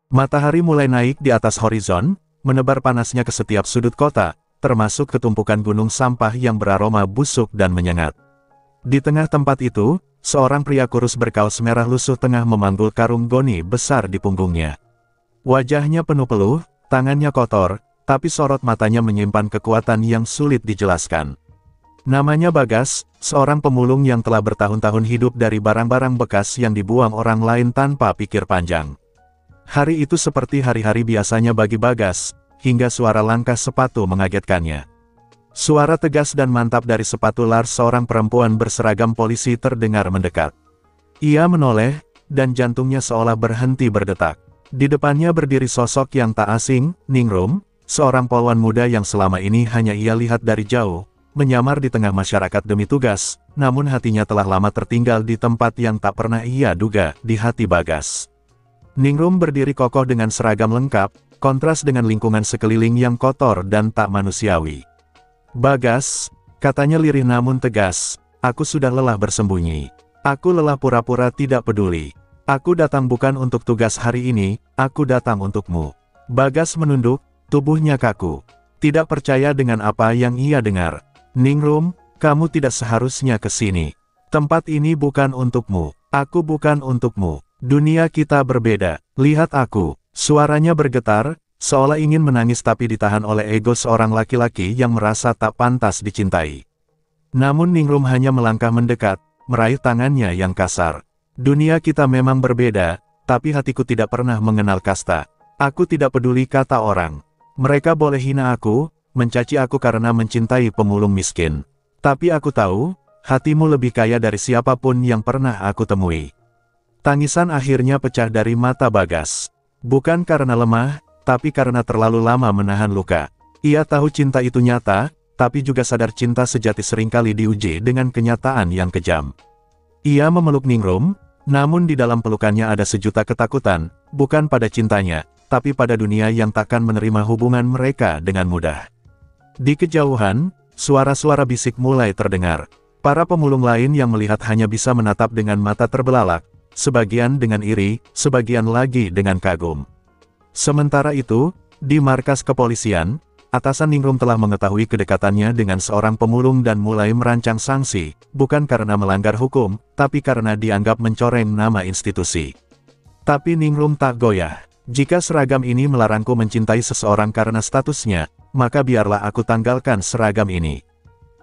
Matahari mulai naik di atas horizon, menebar panasnya ke setiap sudut kota, termasuk ketumpukan gunung sampah yang beraroma busuk dan menyengat. Di tengah tempat itu, seorang pria kurus berkaos merah lusuh tengah memanggul karung goni besar di punggungnya. Wajahnya penuh peluh, tangannya kotor, tapi sorot matanya menyimpan kekuatan yang sulit dijelaskan. Namanya Bagas, seorang pemulung yang telah bertahun-tahun hidup dari barang-barang bekas yang dibuang orang lain tanpa pikir panjang. Hari itu seperti hari-hari biasanya bagi Bagas, hingga suara langkah sepatu mengagetkannya. Suara tegas dan mantap dari sepatu Lars, seorang perempuan berseragam polisi, terdengar mendekat. Ia menoleh, dan jantungnya seolah berhenti berdetak. Di depannya berdiri sosok yang tak asing, Ningrum, seorang polwan muda yang selama ini hanya ia lihat dari jauh, menyamar di tengah masyarakat demi tugas, namun hatinya telah lama tertinggal di tempat yang tak pernah ia duga, di hati Bagas. Ningrum berdiri kokoh dengan seragam lengkap, kontras dengan lingkungan sekeliling yang kotor dan tak manusiawi. "Bagas," katanya lirih namun tegas, "aku sudah lelah bersembunyi. Aku lelah pura-pura tidak peduli. Aku datang bukan untuk tugas hari ini, aku datang untukmu." Bagas menunduk, tubuhnya kaku. Tidak percaya dengan apa yang ia dengar. "Ningrum, kamu tidak seharusnya ke sini. Tempat ini bukan untukmu. Aku bukan untukmu. Dunia kita berbeda. Lihat aku." Suaranya bergetar, seolah ingin menangis tapi ditahan oleh ego seorang laki-laki yang merasa tak pantas dicintai. Namun Ningrum hanya melangkah mendekat, meraih tangannya yang kasar. "Dunia kita memang berbeda, tapi hatiku tidak pernah mengenal kasta. Aku tidak peduli kata orang. Mereka boleh hina aku, mencaci aku karena mencintai pemulung miskin. Tapi aku tahu, hatimu lebih kaya dari siapapun yang pernah aku temui." Tangisan akhirnya pecah dari mata Bagas. Bukan karena lemah, tapi karena terlalu lama menahan luka. Ia tahu cinta itu nyata, tapi juga sadar cinta sejati seringkali diuji dengan kenyataan yang kejam. Ia memeluk Ningrum, namun di dalam pelukannya ada sejuta ketakutan, bukan pada cintanya, tapi pada dunia yang takkan menerima hubungan mereka dengan mudah. Di kejauhan, suara-suara bisik mulai terdengar. Para pemulung lain yang melihat hanya bisa menatap dengan mata terbelalak, sebagian dengan iri, sebagian lagi dengan kagum. Sementara itu, di markas kepolisian, atasan Ningrum telah mengetahui kedekatannya dengan seorang pemulung dan mulai merancang sanksi, bukan karena melanggar hukum, tapi karena dianggap mencoreng nama institusi. Tapi Ningrum tak goyah. "Jika seragam ini melarangku mencintai seseorang karena statusnya, maka biarlah aku tanggalkan seragam ini.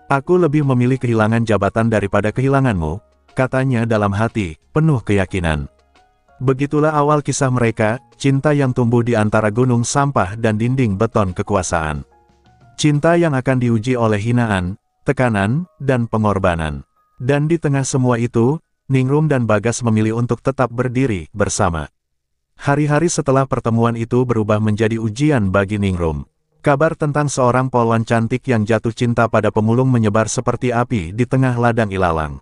Aku lebih memilih kehilangan jabatan daripada kehilanganmu," katanya dalam hati, penuh keyakinan. Begitulah awal kisah mereka, cinta yang tumbuh di antara gunung sampah dan dinding beton kekuasaan. Cinta yang akan diuji oleh hinaan, tekanan, dan pengorbanan. Dan di tengah semua itu, Ningrum dan Bagas memilih untuk tetap berdiri bersama. Hari-hari setelah pertemuan itu berubah menjadi ujian bagi Ningrum. Kabar tentang seorang polwan cantik yang jatuh cinta pada pemulung menyebar seperti api di tengah ladang ilalang.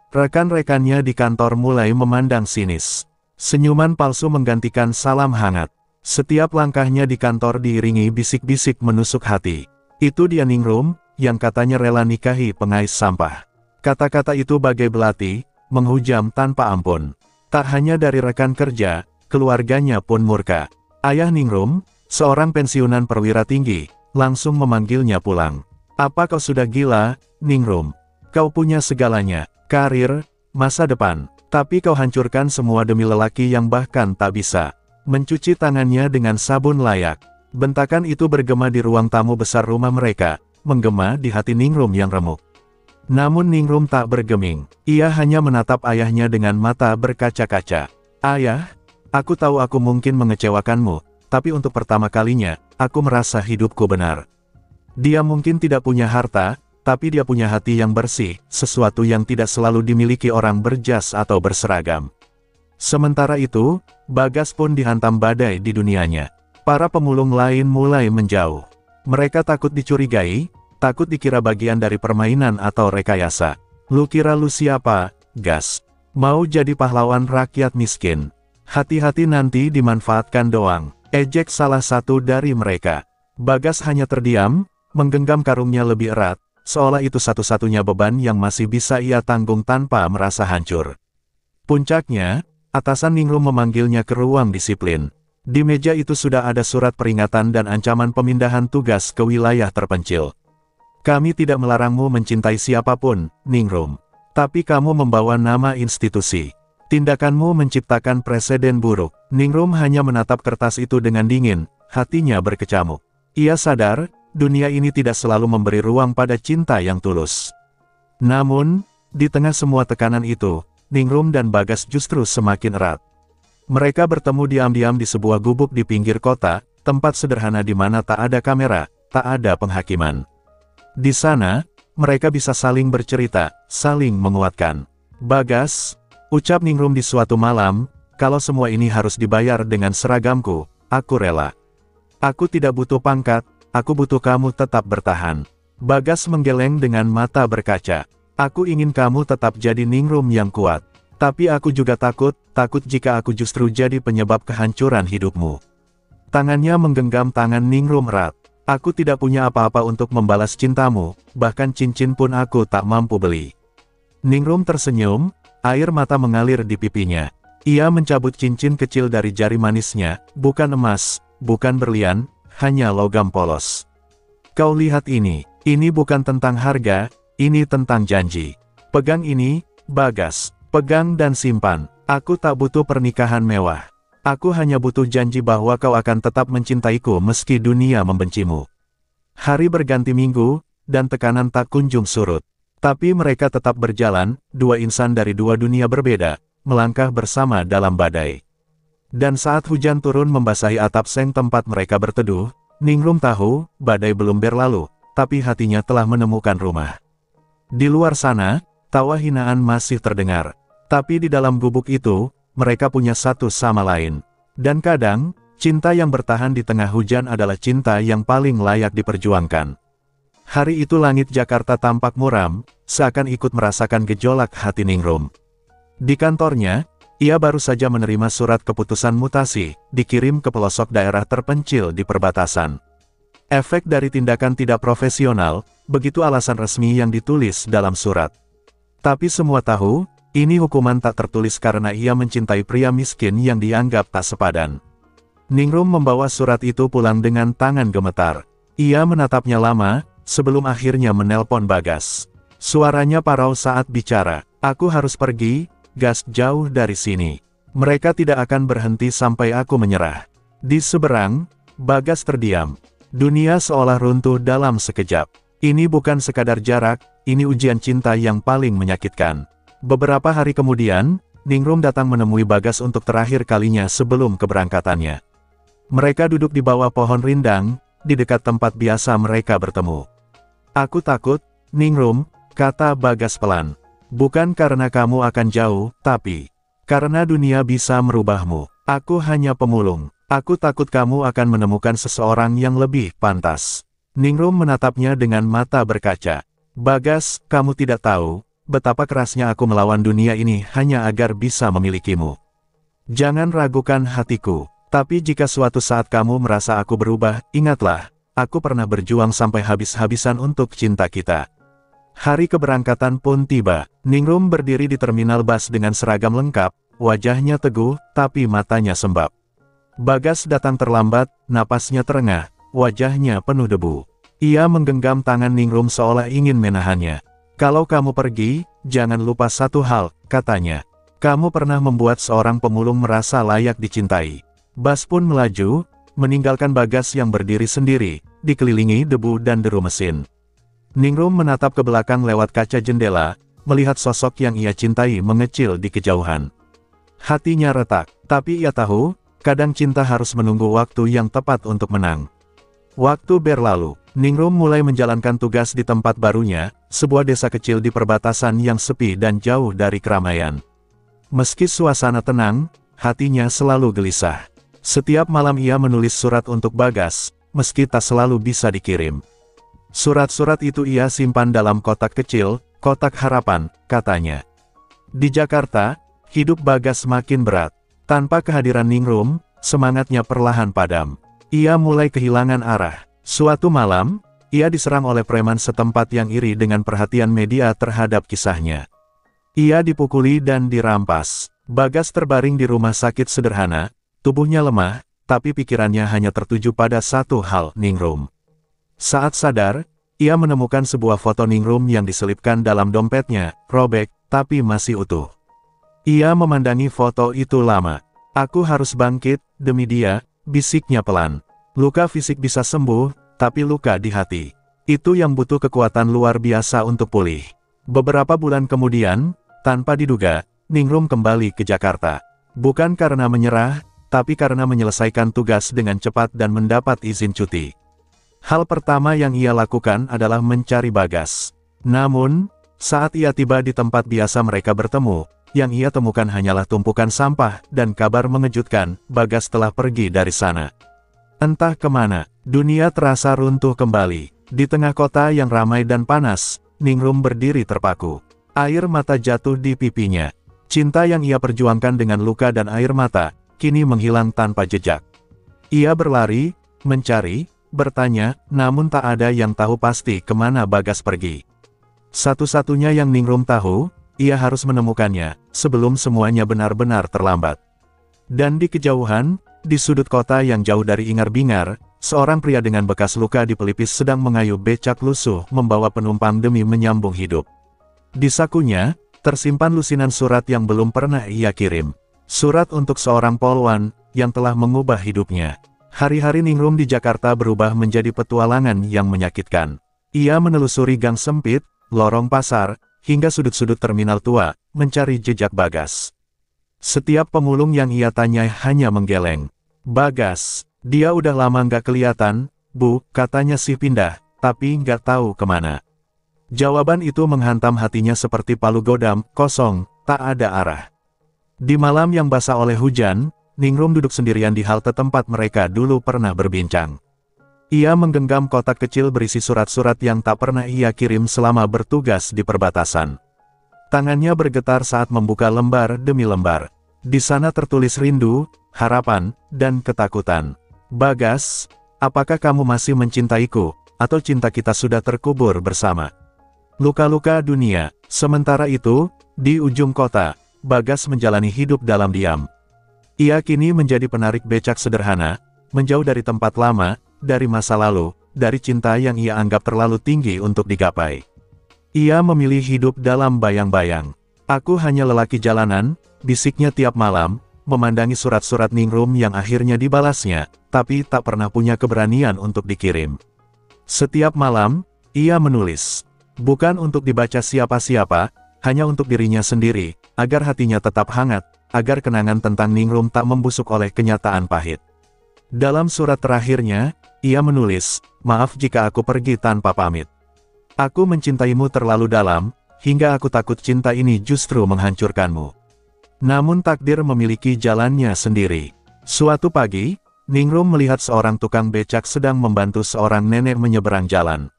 Rekan-rekannya di kantor mulai memandang sinis. Senyuman palsu menggantikan salam hangat. Setiap langkahnya di kantor diiringi bisik-bisik menusuk hati. "Itu dia Ningrum, yang katanya rela nikahi pengais sampah." Kata-kata itu bagai belati, menghujam tanpa ampun. Tak hanya dari rekan kerja, keluarganya pun murka. Ayah Ningrum, seorang pensiunan perwira tinggi, langsung memanggilnya pulang. "Apa kau sudah gila, Ningrum? Kau punya segalanya. Karir, masa depan. Tapi kau hancurkan semua demi lelaki yang bahkan tak bisa mencuci tangannya dengan sabun layak." Bentakan itu bergema di ruang tamu besar rumah mereka, menggema di hati Ningrum yang remuk. Namun Ningrum tak bergeming. Ia hanya menatap ayahnya dengan mata berkaca-kaca. "Ayah, aku tahu aku mungkin mengecewakanmu, tapi untuk pertama kalinya, aku merasa hidupku benar. Dia mungkin tidak punya harta, tapi dia punya hati yang bersih, sesuatu yang tidak selalu dimiliki orang berjas atau berseragam." Sementara itu, Bagas pun dihantam badai di dunianya. Para pemulung lain mulai menjauh. Mereka takut dicurigai, takut dikira bagian dari permainan atau rekayasa. "Lu kira lu siapa, Gas? Mau jadi pahlawan rakyat miskin? Hati-hati nanti dimanfaatkan doang," ejek salah satu dari mereka. Bagas hanya terdiam, menggenggam karungnya lebih erat, seolah itu satu-satunya beban yang masih bisa ia tanggung tanpa merasa hancur. Puncaknya, atasan Ningrum memanggilnya ke ruang disiplin. Di meja itu sudah ada surat peringatan dan ancaman pemindahan tugas ke wilayah terpencil. Kami tidak melarangmu mencintai siapapun, Ningrum. Tapi kamu membawa nama institusi. Tindakanmu menciptakan preseden buruk. Ningrum hanya menatap kertas itu dengan dingin, hatinya berkecamuk. Ia sadar, dunia ini tidak selalu memberi ruang pada cinta yang tulus. Namun, di tengah semua tekanan itu, Ningrum dan Bagas justru semakin erat. Mereka bertemu diam-diam di sebuah gubuk di pinggir kota, tempat sederhana di mana tak ada kamera, tak ada penghakiman. Di sana, mereka bisa saling bercerita, saling menguatkan. Bagas, ucap Ningrum di suatu malam, kalau semua ini harus dibayar dengan seragamku, aku rela. Aku tidak butuh pangkat, aku butuh kamu tetap bertahan. Bagas menggeleng dengan mata berkaca. Aku ingin kamu tetap jadi Ningrum yang kuat. Tapi aku juga takut jika aku justru jadi penyebab kehancuran hidupmu. Tangannya menggenggam tangan Ningrum erat. Aku tidak punya apa-apa untuk membalas cintamu, bahkan cincin pun aku tak mampu beli. Ningrum tersenyum, air mata mengalir di pipinya. Ia mencabut cincin kecil dari jari manisnya, bukan emas, bukan berlian, hanya logam polos. Kau lihat ini bukan tentang harga, ini tentang janji. Pegang ini, Bagas. Pegang dan simpan. Aku tak butuh pernikahan mewah. Aku hanya butuh janji bahwa kau akan tetap mencintaiku meski dunia membencimu. Hari berganti minggu, dan tekanan tak kunjung surut. Tapi mereka tetap berjalan, dua insan dari dua dunia berbeda, melangkah bersama dalam badai. Dan saat hujan turun membasahi atap seng tempat mereka berteduh, Ningrum tahu, badai belum berlalu, tapi hatinya telah menemukan rumah. Di luar sana, tawa hinaan masih terdengar. Tapi di dalam gubuk itu, mereka punya satu sama lain. Dan kadang, cinta yang bertahan di tengah hujan adalah cinta yang paling layak diperjuangkan. Hari itu langit Jakarta tampak muram, seakan ikut merasakan gejolak hati Ningrum. Di kantornya, ia baru saja menerima surat keputusan mutasi, dikirim ke pelosok daerah terpencil di perbatasan. Efek dari tindakan tidak profesional, begitu alasan resmi yang ditulis dalam surat. Tapi semua tahu, ini hukuman tak tertulis karena ia mencintai pria miskin yang dianggap tak sepadan. Ningrum membawa surat itu pulang dengan tangan gemetar. Ia menatapnya lama, sebelum akhirnya menelpon Bagas. Suaranya parau saat bicara. Aku harus pergi, Gas, jauh dari sini. Mereka tidak akan berhenti sampai aku menyerah. Di seberang, Bagas terdiam. Dunia seolah runtuh dalam sekejap. Ini bukan sekadar jarak, ini ujian cinta yang paling menyakitkan. Beberapa hari kemudian, Ningrum datang menemui Bagas untuk terakhir kalinya sebelum keberangkatannya. Mereka duduk di bawah pohon rindang, di dekat tempat biasa mereka bertemu. Aku takut, Ningrum, kata Bagas pelan. Bukan karena kamu akan jauh, tapi karena dunia bisa merubahmu. Aku hanya pemulung. Aku takut kamu akan menemukan seseorang yang lebih pantas. Ningrum menatapnya dengan mata berkaca. Bagas, kamu tidak tahu betapa kerasnya aku melawan dunia ini hanya agar bisa memilikimu. Jangan ragukan hatiku, tapi jika suatu saat kamu merasa aku berubah, ingatlah, aku pernah berjuang sampai habis-habisan untuk cinta kita. Hari keberangkatan pun tiba. Ningrum berdiri di terminal bus dengan seragam lengkap, wajahnya teguh, tapi matanya sembab. Bagas datang terlambat, napasnya terengah, wajahnya penuh debu. Ia menggenggam tangan Ningrum seolah ingin menahannya. Kalau kamu pergi, jangan lupa satu hal, katanya. Kamu pernah membuat seorang pemulung merasa layak dicintai. Bus pun melaju, meninggalkan Bagas yang berdiri sendiri, dikelilingi debu dan deru mesin. Ningrum menatap ke belakang lewat kaca jendela, melihat sosok yang ia cintai mengecil di kejauhan. Hatinya retak, tapi ia tahu, kadang cinta harus menunggu waktu yang tepat untuk menang. Waktu berlalu, Ningrum mulai menjalankan tugas di tempat barunya, sebuah desa kecil di perbatasan yang sepi dan jauh dari keramaian. Meski suasana tenang, hatinya selalu gelisah. Setiap malam ia menulis surat untuk Bagas, meski tak selalu bisa dikirim. Surat-surat itu ia simpan dalam kotak kecil, kotak harapan, katanya. Di Jakarta, hidup Bagas makin berat. Tanpa kehadiran Ningrum, semangatnya perlahan padam. Ia mulai kehilangan arah. Suatu malam, ia diserang oleh preman setempat yang iri dengan perhatian media terhadap kisahnya. Ia dipukuli dan dirampas. Bagas terbaring di rumah sakit sederhana, tubuhnya lemah, tapi pikirannya hanya tertuju pada satu hal, Ningrum. Saat sadar, ia menemukan sebuah foto Ningrum yang diselipkan dalam dompetnya, robek, tapi masih utuh. Ia memandangi foto itu lama. Aku harus bangkit, demi dia, bisiknya pelan. Luka fisik bisa sembuh, tapi luka di hati, itu yang butuh kekuatan luar biasa untuk pulih. Beberapa bulan kemudian, tanpa diduga, Ningrum kembali ke Jakarta. Bukan karena menyerah, tapi karena menyelesaikan tugas dengan cepat dan mendapat izin cuti. Hal pertama yang ia lakukan adalah mencari Bagas. Namun, saat ia tiba di tempat biasa mereka bertemu, yang ia temukan hanyalah tumpukan sampah, dan kabar mengejutkan, Bagas telah pergi dari sana. Entah kemana, dunia terasa runtuh kembali. Di tengah kota yang ramai dan panas, Ningrum berdiri terpaku. Air mata jatuh di pipinya. Cinta yang ia perjuangkan dengan luka dan air mata, kini menghilang tanpa jejak. Ia berlari, mencari, bertanya, namun tak ada yang tahu pasti kemana Bagas pergi. Satu-satunya yang Ningrum tahu, ia harus menemukannya, sebelum semuanya benar-benar terlambat. Dan di kejauhan, di sudut kota yang jauh dari ingar-bingar, seorang pria dengan bekas luka di pelipis sedang mengayuh becak lusuh membawa penumpang demi menyambung hidup. Di sakunya, tersimpan lusinan surat yang belum pernah ia kirim. Surat untuk seorang polwan, yang telah mengubah hidupnya. Hari-hari Ningrum di Jakarta berubah menjadi petualangan yang menyakitkan. Ia menelusuri gang sempit, lorong pasar, hingga sudut-sudut terminal tua, mencari jejak Bagas. Setiap pemulung yang ia tanya hanya menggeleng. Bagas, dia udah lama nggak kelihatan, Bu, katanya sih pindah, tapi nggak tahu kemana. Jawaban itu menghantam hatinya seperti palu godam, kosong, tak ada arah. Di malam yang basah oleh hujan, Ningrum duduk sendirian di halte tempat mereka dulu pernah berbincang. Ia menggenggam kotak kecil berisi surat-surat yang tak pernah ia kirim selama bertugas di perbatasan. Tangannya bergetar saat membuka lembar demi lembar. Di sana tertulis rindu, harapan, dan ketakutan. Bagas, apakah kamu masih mencintaiku, atau cinta kita sudah terkubur bersama? Luka-luka dunia. Sementara itu, di ujung kota, Bagas menjalani hidup dalam diam. Ia kini menjadi penarik becak sederhana, menjauh dari tempat lama, dari masa lalu, dari cinta yang ia anggap terlalu tinggi untuk digapai. Ia memilih hidup dalam bayang-bayang. Aku hanya lelaki jalanan, bisiknya tiap malam, memandangi surat-surat Ningrum yang akhirnya dibalasnya, tapi tak pernah punya keberanian untuk dikirim. Setiap malam, ia menulis. Bukan untuk dibaca siapa-siapa, hanya untuk dirinya sendiri, agar hatinya tetap hangat, agar kenangan tentang Ningrum tak membusuk oleh kenyataan pahit. Dalam surat terakhirnya, ia menulis, maaf jika aku pergi tanpa pamit. Aku mencintaimu terlalu dalam, hingga aku takut cinta ini justru menghancurkanmu. Namun takdir memiliki jalannya sendiri. Suatu pagi, Ningrum melihat seorang tukang becak sedang membantu seorang nenek menyeberang jalan.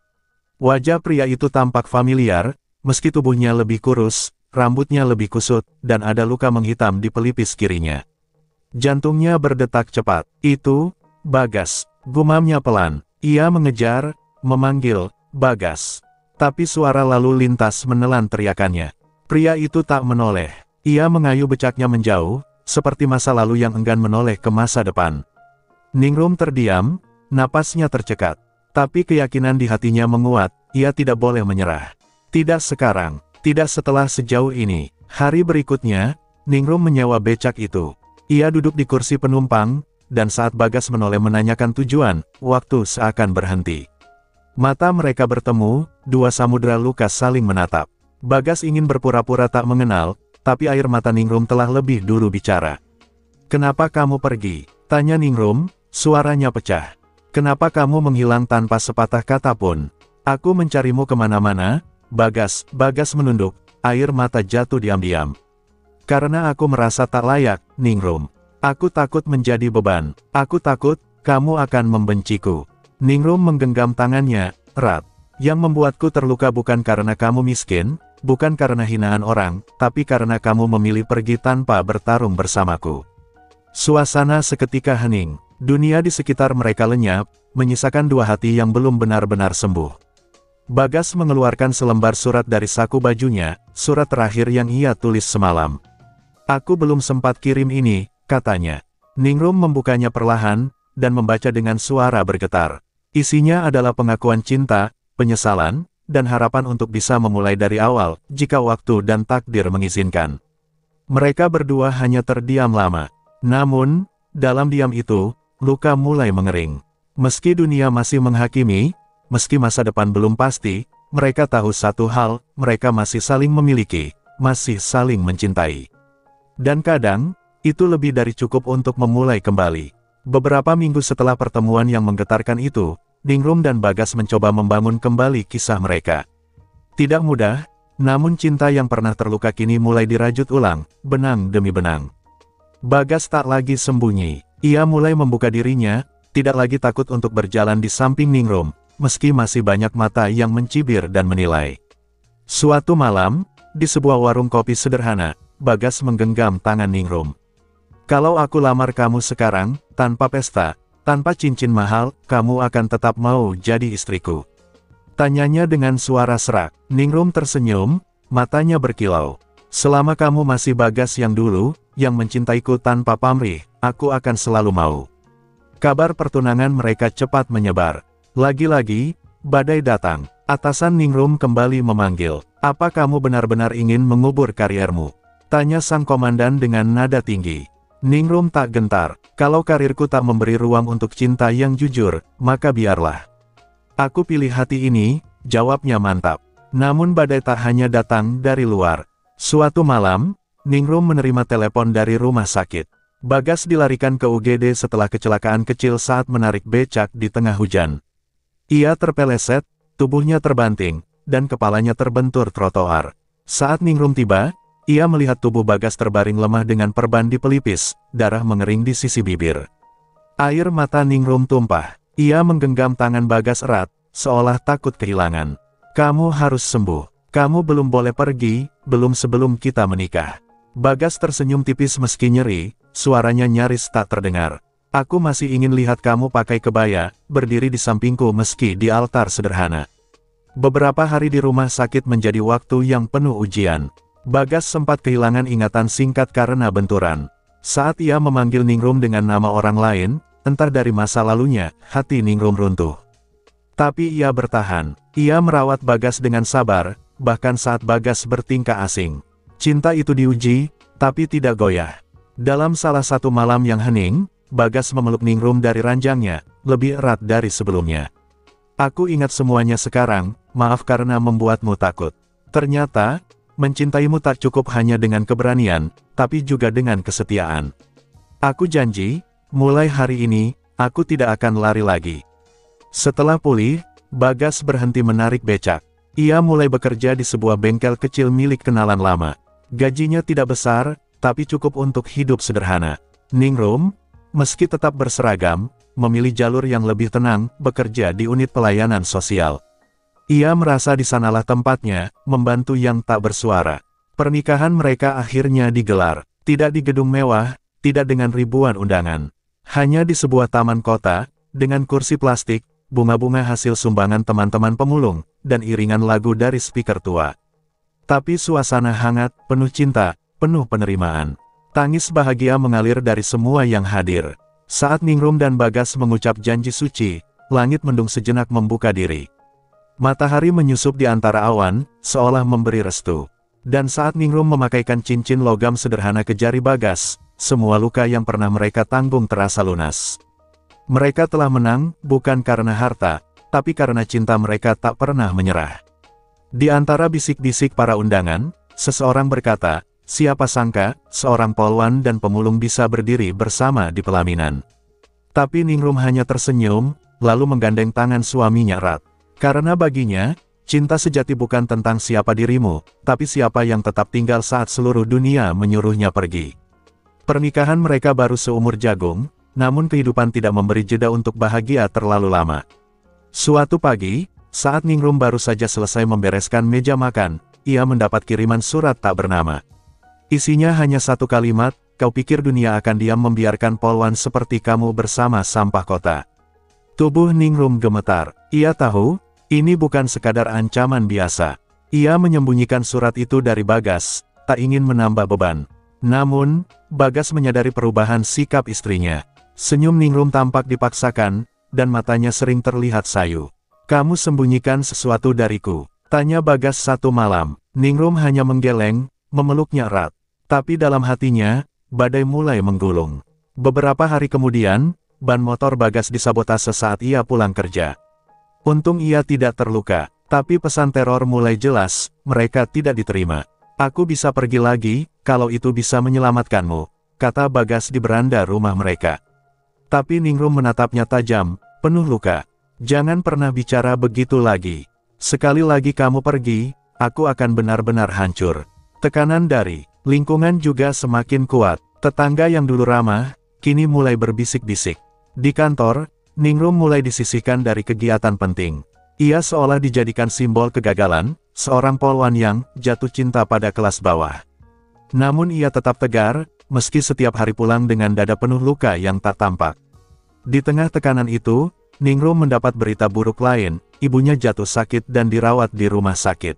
Wajah pria itu tampak familiar, meski tubuhnya lebih kurus, rambutnya lebih kusut, dan ada luka menghitam di pelipis kirinya. Jantungnya berdetak cepat. Itu, Bagas, gumamnya pelan. Ia mengejar, memanggil, Bagas. Tapi suara lalu lintas menelan teriakannya. Pria itu tak menoleh. Ia mengayuh becaknya menjauh, seperti masa lalu yang enggan menoleh ke masa depan. Ningrum terdiam, napasnya tercekat. Tapi keyakinan di hatinya menguat, ia tidak boleh menyerah. Tidak sekarang, tidak setelah sejauh ini. Hari berikutnya, Ningrum menyewa becak itu. Ia duduk di kursi penumpang, dan saat Bagas menoleh menanyakan tujuan, waktu seakan berhenti. Mata mereka bertemu, dua samudera luka saling menatap. Bagas ingin berpura-pura tak mengenal, tapi air mata Ningrum telah lebih dulu bicara. Kenapa kamu pergi? Tanya Ningrum, suaranya pecah. Kenapa kamu menghilang tanpa sepatah kata pun? Aku mencarimu kemana-mana, Bagas. Bagas menunduk, air mata jatuh diam-diam. Karena aku merasa tak layak, Ningrum. Aku takut menjadi beban. Aku takut, kamu akan membenciku. Ningrum menggenggam tangannya, erat. Yang membuatku terluka bukan karena kamu miskin, bukan karena hinaan orang, tapi karena kamu memilih pergi tanpa bertarung bersamaku. Suasana seketika hening. Dunia di sekitar mereka lenyap, menyisakan dua hati yang belum benar-benar sembuh. Bagas mengeluarkan selembar surat dari saku bajunya, surat terakhir yang ia tulis semalam. Aku belum sempat kirim ini, katanya. Ningrum membukanya perlahan, dan membaca dengan suara bergetar. Isinya adalah pengakuan cinta, penyesalan, dan harapan untuk bisa memulai dari awal, jika waktu dan takdir mengizinkan. Mereka berdua hanya terdiam lama. Namun, dalam diam itu, luka mulai mengering. Meski dunia masih menghakimi, meski masa depan belum pasti, mereka tahu satu hal, mereka masih saling memiliki, masih saling mencintai. Dan kadang, itu lebih dari cukup untuk memulai kembali. Beberapa minggu setelah pertemuan yang menggetarkan itu, Ningrum dan Bagas mencoba membangun kembali kisah mereka. Tidak mudah, namun cinta yang pernah terluka kini mulai dirajut ulang, benang demi benang. Bagas tak lagi sembunyi, ia mulai membuka dirinya, tidak lagi takut untuk berjalan di samping Ningrum, meski masih banyak mata yang mencibir dan menilai. Suatu malam, di sebuah warung kopi sederhana, Bagas menggenggam tangan Ningrum. "Kalau aku lamar kamu sekarang, tanpa pesta, tanpa cincin mahal, kamu akan tetap mau jadi istriku?" Tanyanya dengan suara serak. Ningrum tersenyum, matanya berkilau. "Selama kamu masih Bagas yang dulu, yang mencintaiku tanpa pamrih, aku akan selalu mau." Kabar pertunangan mereka cepat menyebar. Lagi-lagi, badai datang. Atasan Ningrum kembali memanggil. "Apa kamu benar-benar ingin mengubur kariermu?" tanya sang komandan dengan nada tinggi. Ningrum tak gentar. "Kalau karirku tak memberi ruang untuk cinta yang jujur, maka biarlah. Aku pilih hati ini," jawabnya mantap. Namun badai tak hanya datang dari luar. Suatu malam, Ningrum menerima telepon dari rumah sakit. Bagas dilarikan ke UGD setelah kecelakaan kecil saat menarik becak di tengah hujan. Ia terpeleset, tubuhnya terbanting, dan kepalanya terbentur trotoar. Saat Ningrum tiba, ia melihat tubuh Bagas terbaring lemah dengan perban di pelipis, darah mengering di sisi bibir. Air mata Ningrum tumpah. Ia menggenggam tangan Bagas erat, seolah takut kehilangan. "Kamu harus sembuh. Kamu belum boleh pergi, belum sebelum kita menikah." Bagas tersenyum tipis meski nyeri, suaranya nyaris tak terdengar. "Aku masih ingin lihat kamu pakai kebaya, berdiri di sampingku meski di altar sederhana." Beberapa hari di rumah sakit menjadi waktu yang penuh ujian. Bagas sempat kehilangan ingatan singkat karena benturan. Saat ia memanggil Ningrum dengan nama orang lain, entah dari masa lalunya, hati Ningrum runtuh. Tapi ia bertahan. Ia merawat Bagas dengan sabar, bahkan saat Bagas bertingkah asing. Cinta itu diuji, tapi tidak goyah. Dalam salah satu malam yang hening, Bagas memeluk Ningrum dari ranjangnya, lebih erat dari sebelumnya. "Aku ingat semuanya sekarang, maaf karena membuatmu takut. Ternyata, mencintaimu tak cukup hanya dengan keberanian, tapi juga dengan kesetiaan. Aku janji, mulai hari ini, aku tidak akan lari lagi." Setelah pulih, Bagas berhenti menarik becak. Ia mulai bekerja di sebuah bengkel kecil milik kenalan lama. Gajinya tidak besar, tapi cukup untuk hidup sederhana. Ningrum, meski tetap berseragam, memilih jalur yang lebih tenang, bekerja di unit pelayanan sosial. Ia merasa di sanalah tempatnya, membantu yang tak bersuara. Pernikahan mereka akhirnya digelar, tidak di gedung mewah, tidak dengan ribuan undangan. Hanya di sebuah taman kota, dengan kursi plastik, bunga-bunga hasil sumbangan teman-teman pemulung, dan iringan lagu dari speaker tua. Tapi suasana hangat, penuh cinta, penuh penerimaan. Tangis bahagia mengalir dari semua yang hadir. Saat Ningrum dan Bagas mengucap janji suci, langit mendung sejenak membuka diri. Matahari menyusup di antara awan, seolah memberi restu. Dan saat Ningrum memakaikan cincin logam sederhana ke jari Bagas, semua luka yang pernah mereka tanggung terasa lunas. Mereka telah menang, bukan karena harta, tapi karena cinta mereka tak pernah menyerah. Di antara bisik-bisik para undangan, seseorang berkata, "Siapa sangka, seorang polwan dan pemulung bisa berdiri bersama di pelaminan." Tapi Ningrum hanya tersenyum, lalu menggandeng tangan suaminya erat. Karena baginya, cinta sejati bukan tentang siapa dirimu, tapi siapa yang tetap tinggal saat seluruh dunia menyuruhnya pergi. Pernikahan mereka baru seumur jagung, namun kehidupan tidak memberi jeda untuk bahagia terlalu lama. Suatu pagi, saat Ningrum baru saja selesai membereskan meja makan, ia mendapat kiriman surat tak bernama. Isinya hanya satu kalimat, "Kau pikir dunia akan diam membiarkan polwan seperti kamu bersama sampah kota?" Tubuh Ningrum gemetar. Ia tahu, ini bukan sekadar ancaman biasa. Ia menyembunyikan surat itu dari Bagas, tak ingin menambah beban. Namun, Bagas menyadari perubahan sikap istrinya. Senyum Ningrum tampak dipaksakan, dan matanya sering terlihat sayu. "Kamu sembunyikan sesuatu dariku?" tanya Bagas satu malam. Ningrum hanya menggeleng, memeluknya erat. Tapi dalam hatinya, badai mulai menggulung. Beberapa hari kemudian, ban motor Bagas disabotase saat ia pulang kerja. Untung ia tidak terluka, tapi pesan teror mulai jelas, mereka tidak diterima. "Aku bisa pergi lagi, kalau itu bisa menyelamatkanmu," kata Bagas di beranda rumah mereka. Tapi Ningrum menatapnya tajam, penuh luka. "Jangan pernah bicara begitu lagi. Sekali lagi kamu pergi, aku akan benar-benar hancur." Tekanan dari lingkungan juga semakin kuat. Tetangga yang dulu ramah, kini mulai berbisik-bisik. Di kantor, Ningrum mulai disisihkan dari kegiatan penting. Ia seolah dijadikan simbol kegagalan, seorang polwan yang jatuh cinta pada kelas bawah. Namun ia tetap tegar, meski setiap hari pulang dengan dada penuh luka yang tak tampak. Di tengah tekanan itu, Ningrum mendapat berita buruk lain, ibunya jatuh sakit dan dirawat di rumah sakit.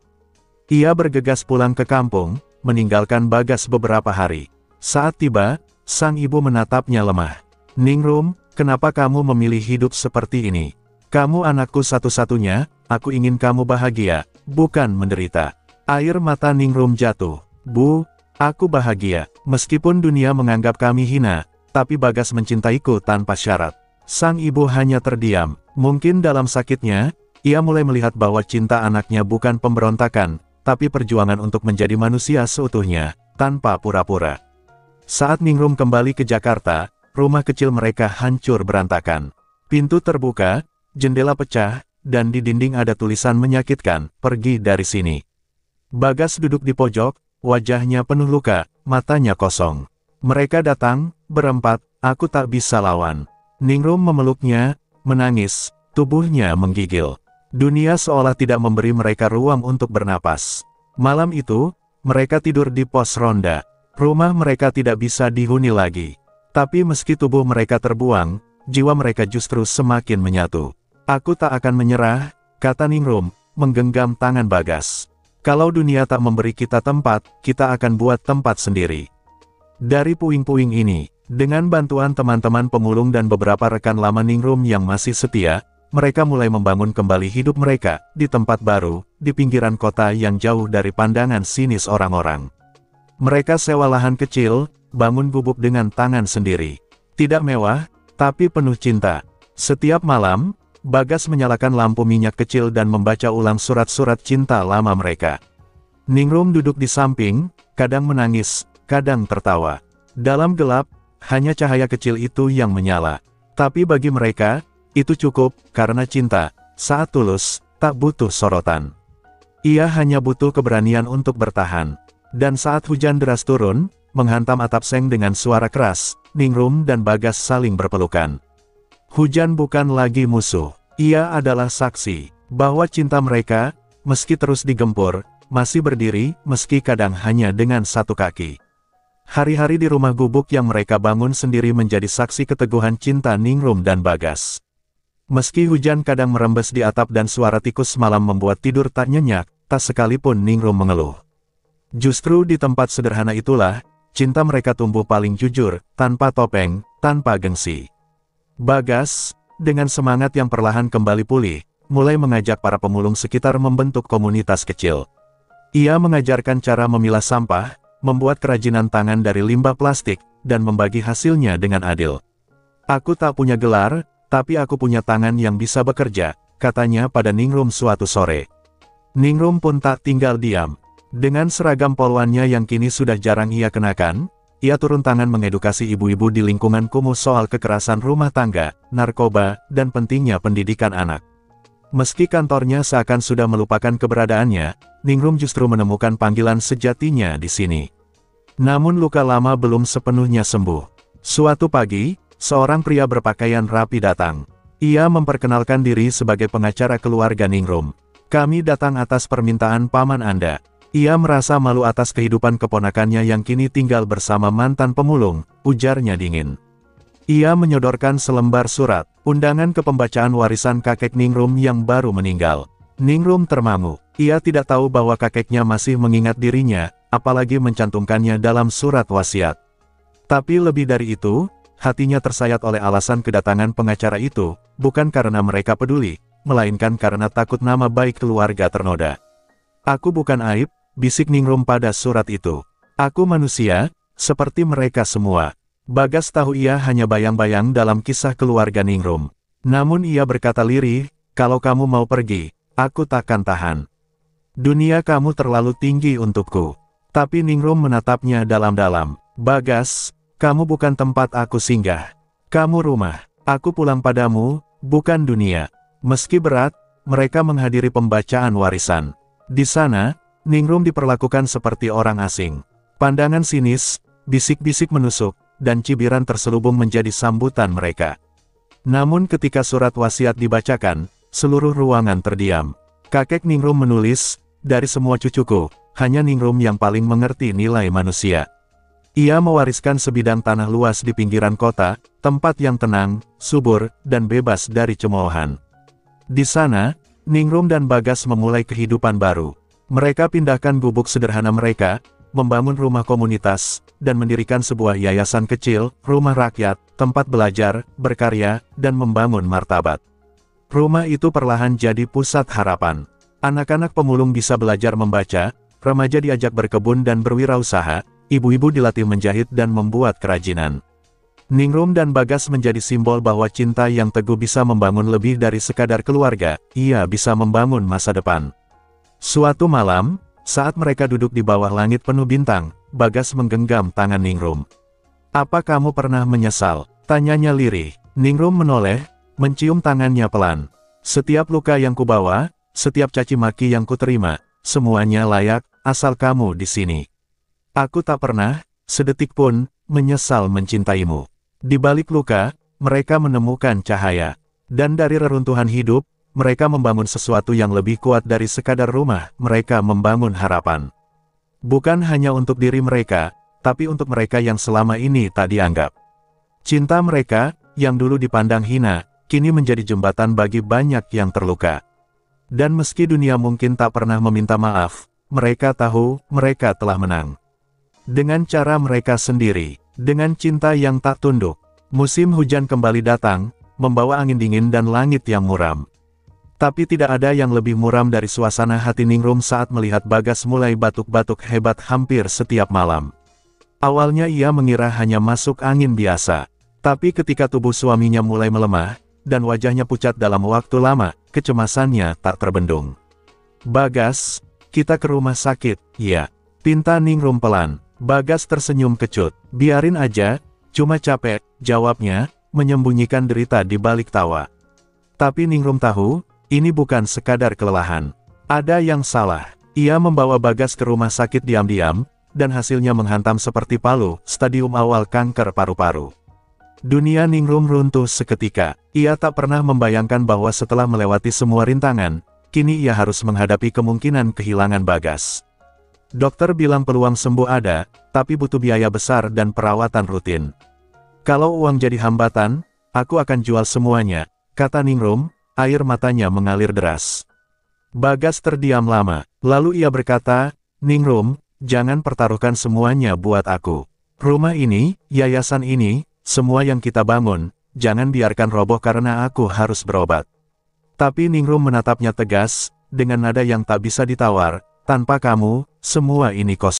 Ia bergegas pulang ke kampung, meninggalkan Bagas beberapa hari. Saat tiba, sang ibu menatapnya lemah. "Ningrum, kenapa kamu memilih hidup seperti ini? Kamu anakku satu-satunya, aku ingin kamu bahagia, bukan menderita." Air mata Ningrum jatuh. "Bu, aku bahagia, meskipun dunia menganggap kami hina, tapi Bagas mencintaiku tanpa syarat." Sang ibu hanya terdiam. Mungkin dalam sakitnya, ia mulai melihat bahwa cinta anaknya bukan pemberontakan, tapi perjuangan untuk menjadi manusia seutuhnya, tanpa pura-pura. Saat Ningrum kembali ke Jakarta, rumah kecil mereka hancur berantakan. Pintu terbuka, jendela pecah, dan di dinding ada tulisan menyakitkan, "Pergi dari sini." Bagas duduk di pojok, wajahnya penuh luka, matanya kosong. "Mereka datang, berempat, aku tak bisa lawan." Ningrum memeluknya, menangis, tubuhnya menggigil. Dunia seolah tidak memberi mereka ruang untuk bernapas. Malam itu, mereka tidur di pos ronda. Rumah mereka tidak bisa dihuni lagi. Tapi meski tubuh mereka terbuang, jiwa mereka justru semakin menyatu. "Aku tak akan menyerah," kata Ningrum, menggenggam tangan Bagas. "Kalau dunia tak memberi kita tempat, kita akan buat tempat sendiri." Dari puing-puing ini, dengan bantuan teman-teman pemulung dan beberapa rekan lama Ningrum yang masih setia, mereka mulai membangun kembali hidup mereka, di tempat baru, di pinggiran kota yang jauh dari pandangan sinis orang-orang. Mereka sewa lahan kecil, bangun gubuk dengan tangan sendiri. Tidak mewah, tapi penuh cinta. Setiap malam, Bagas menyalakan lampu minyak kecil dan membaca ulang surat-surat cinta lama mereka. Ningrum duduk di samping, kadang menangis, kadang tertawa. Dalam gelap, hanya cahaya kecil itu yang menyala. Tapi bagi mereka, itu cukup, karena cinta, saat tulus, tak butuh sorotan. Ia hanya butuh keberanian untuk bertahan. Dan saat hujan deras turun, menghantam atap seng dengan suara keras, Ningrum dan Bagas saling berpelukan. Hujan bukan lagi musuh. Ia adalah saksi, bahwa cinta mereka, meski terus digempur, masih berdiri, meski kadang hanya dengan satu kaki. Hari-hari di rumah gubuk yang mereka bangun sendiri menjadi saksi keteguhan cinta Ningrum dan Bagas. Meski hujan kadang merembes di atap dan suara tikus malam membuat tidur tak nyenyak, tak sekalipun Ningrum mengeluh. Justru di tempat sederhana itulah, cinta mereka tumbuh paling jujur, tanpa topeng, tanpa gengsi. Bagas, dengan semangat yang perlahan kembali pulih, mulai mengajak para pemulung sekitar membentuk komunitas kecil. Ia mengajarkan cara memilah sampah, membuat kerajinan tangan dari limbah plastik, dan membagi hasilnya dengan adil. "Aku tak punya gelar, tapi aku punya tangan yang bisa bekerja," katanya pada Ningrum suatu sore. Ningrum pun tak tinggal diam. Dengan seragam polwannya yang kini sudah jarang ia kenakan, ia turun tangan mengedukasi ibu-ibu di lingkungan kumuh soal kekerasan rumah tangga, narkoba, dan pentingnya pendidikan anak. Meski kantornya seakan sudah melupakan keberadaannya, Ningrum justru menemukan panggilan sejatinya di sini. Namun luka lama belum sepenuhnya sembuh. Suatu pagi, seorang pria berpakaian rapi datang. Ia memperkenalkan diri sebagai pengacara keluarga Ningrum. "Kami datang atas permintaan paman Anda." Ia merasa malu atas kehidupan keponakannya yang kini tinggal bersama mantan pemulung, ujarnya dingin. Ia menyodorkan selembar surat, undangan ke pembacaan warisan kakek Ningrum yang baru meninggal. Ningrum termangu. Ia tidak tahu bahwa kakeknya masih mengingat dirinya, apalagi mencantumkannya dalam surat wasiat. Tapi lebih dari itu, hatinya tersayat oleh alasan kedatangan pengacara itu, bukan karena mereka peduli, melainkan karena takut nama baik keluarga ternoda. Aku bukan aib, bisik Ningrum pada surat itu. Aku manusia, seperti mereka semua. Bagas tahu ia hanya bayang-bayang dalam kisah keluarga Ningrum. Namun ia berkata lirih, kalau kamu mau pergi, aku takkan tahan. Dunia kamu terlalu tinggi untukku. Tapi Ningrum menatapnya dalam-dalam. Bagas, kamu bukan tempat aku singgah. Kamu rumah. Aku pulang padamu, bukan dunia. Meski berat, mereka menghadiri pembacaan warisan. Di sana, Ningrum diperlakukan seperti orang asing. Pandangan sinis, bisik-bisik menusuk, dan cibiran terselubung menjadi sambutan mereka. Namun ketika surat wasiat dibacakan, seluruh ruangan terdiam. Kakek Ningrum menulis, dari semua cucuku, hanya Ningrum yang paling mengerti nilai manusia. Ia mewariskan sebidang tanah luas di pinggiran kota, tempat yang tenang, subur, dan bebas dari cemoohan. Di sana, Ningrum dan Bagas memulai kehidupan baru. Mereka pindahkan gubuk sederhana mereka, membangun rumah komunitas, dan mendirikan sebuah yayasan kecil, rumah rakyat, tempat belajar, berkarya, dan membangun martabat. Rumah itu perlahan jadi pusat harapan. Anak-anak pemulung bisa belajar membaca, remaja diajak berkebun dan berwirausaha, ibu-ibu dilatih menjahit dan membuat kerajinan. Ningrum dan Bagas menjadi simbol bahwa cinta yang teguh bisa membangun lebih dari sekadar keluarga, ia bisa membangun masa depan. Suatu malam, saat mereka duduk di bawah langit penuh bintang, Bagas menggenggam tangan Ningrum. "Apa kamu pernah menyesal?" tanyanya lirih. Ningrum menoleh, mencium tangannya pelan. "Setiap luka yang kubawa, setiap caci maki yang kuterima, semuanya layak, asal kamu di sini. Aku tak pernah, sedetik pun, menyesal mencintaimu." Di balik luka, mereka menemukan cahaya. Dan dari reruntuhan hidup, mereka membangun sesuatu yang lebih kuat dari sekadar rumah, mereka membangun harapan. Bukan hanya untuk diri mereka, tapi untuk mereka yang selama ini tak dianggap. Cinta mereka, yang dulu dipandang hina, kini menjadi jembatan bagi banyak yang terluka. Dan meski dunia mungkin tak pernah meminta maaf, mereka tahu, mereka telah menang. Dengan cara mereka sendiri, dengan cinta yang tak tunduk, musim hujan kembali datang, membawa angin dingin dan langit yang muram. Tapi tidak ada yang lebih muram dari suasana hati Ningrum saat melihat Bagas mulai batuk-batuk hebat hampir setiap malam. Awalnya ia mengira hanya masuk angin biasa. Tapi ketika tubuh suaminya mulai melemah, dan wajahnya pucat dalam waktu lama, kecemasannya tak terbendung. "Bagas, kita ke rumah sakit, ya?" pinta Ningrum pelan. Bagas tersenyum kecut. "Biarin aja, cuma capek," jawabnya, menyembunyikan derita di balik tawa. Tapi Ningrum tahu, ini bukan sekadar kelelahan. Ada yang salah. Ia membawa Bagas ke rumah sakit diam-diam, dan hasilnya menghantam seperti palu, stadium awal kanker paru-paru. Dunia Ningrum runtuh seketika. Ia tak pernah membayangkan bahwa setelah melewati semua rintangan, kini ia harus menghadapi kemungkinan kehilangan Bagas. Dokter bilang peluang sembuh ada, tapi butuh biaya besar dan perawatan rutin. "Kalau uang jadi hambatan, aku akan jual semuanya," kata Ningrum. Air matanya mengalir deras. Bagas terdiam lama, lalu ia berkata, "Ningrum, jangan pertaruhkan semuanya buat aku. Rumah ini, yayasan ini, semua yang kita bangun, jangan biarkan roboh karena aku harus berobat." Tapi Ningrum menatapnya tegas, dengan nada yang tak bisa ditawar, "Tanpa kamu, semua ini kosong."